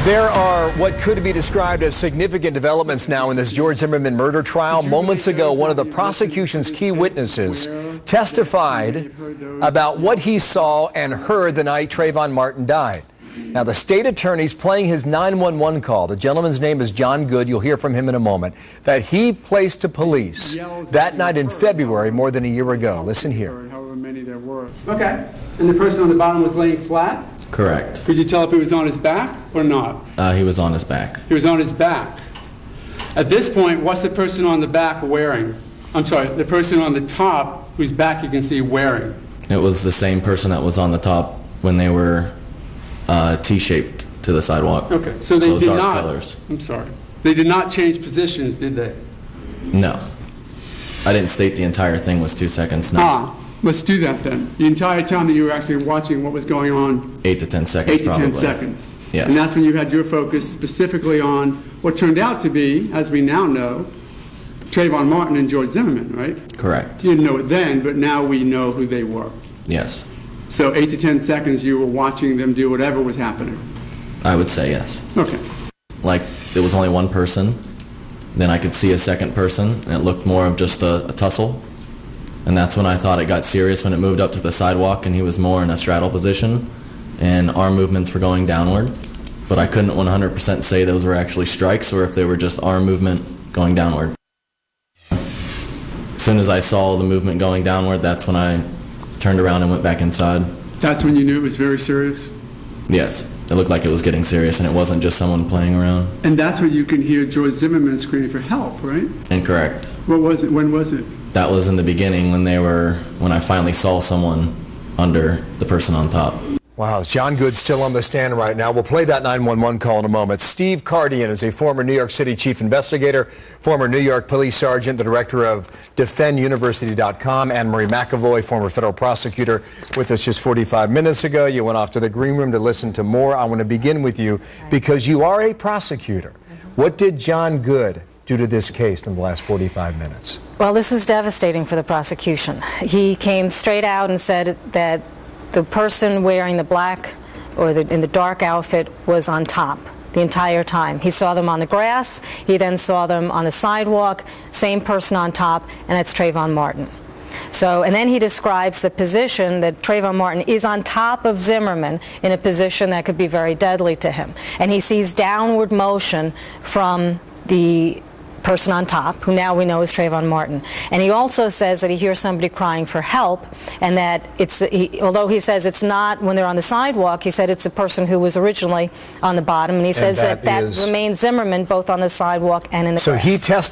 There are what could be described as significant developments now in this George Zimmerman murder trial. Moments ago, one of the prosecution's key witnesses testified about what he saw and heard the night Trayvon Martin died. Now, the state attorney's playing his 911 call. The gentleman's name is John Good. You'll hear from him in a moment. That he placed to police that night in February, more than a year ago. Listen here. However many there were. Okay. And the person on the bottom was laying flat? Correct. Could you tell if he was on his back or not? He was on his back. He was on his back. At this point, what's the person on the back wearing? I'm sorry, the person on the top whose back you can see wearing? It was the same person that was on the top when they were T-shaped to the sidewalk. Okay, so they did dark not. Colors. I'm sorry. They did not change positions, did they? No. I didn't state the entire thing was 2 seconds. No. Let's do that then. The entire time that you were actually watching what was going on? 8 to 10 seconds, 8 to 10 seconds. Yes. And that's when you had your focus specifically on what turned out to be, as we now know, Trayvon Martin and George Zimmerman, right? Correct. You didn't know it then, but now we know who they were. Yes. So 8 to 10 seconds you were watching them do whatever was happening? I would say yes. Okay. Like, there was only one person, then I could see a second person, and it looked more of just a tussle. And that's when I thought it got serious, when it moved up to the sidewalk and he was more in a straddle position and arm movements were going downward. But I couldn't 100% say those were actually strikes or if they were just arm movement going downward. As soon as I saw the movement going downward, that's when I turned around and went back inside. That's when you knew it was very serious? Yes. It looked like it was getting serious and it wasn't just someone playing around. And that's when you can hear George Zimmerman screaming for help, right? Incorrect. What was it? When was it? That was in the beginning when I finally saw someone under the person on top. Wow, John Good's still on the stand right now. We'll play that 911 call in a moment. Steve Cardian is a former New York City chief investigator, former New York police sergeant, the director of DefendUniversity.com. Anne-Marie McAvoy, former federal prosecutor, with us just 45 minutes ago. You went off to the green room to listen to more. I want to begin with you because you are a prosecutor. What did John Good do to this case in the last 45 minutes? Well, this was devastating for the prosecution. He came straight out and said that the person wearing the black or in the dark outfit was on top the entire time. He saw them on the grass, he then saw them on the sidewalk, same person on top, and that's Trayvon Martin. So, and then he describes the position that Trayvon Martin is on top of Zimmerman in a position that could be very deadly to him. And he sees downward motion from the person on top, who now we know is Trayvon Martin. And he also says that he hears somebody crying for help, and that although he says it's not when they're on the sidewalk, he said it's the person who was originally on the bottom, and he says that remains Zimmerman both on the sidewalk and in the grass. So he testified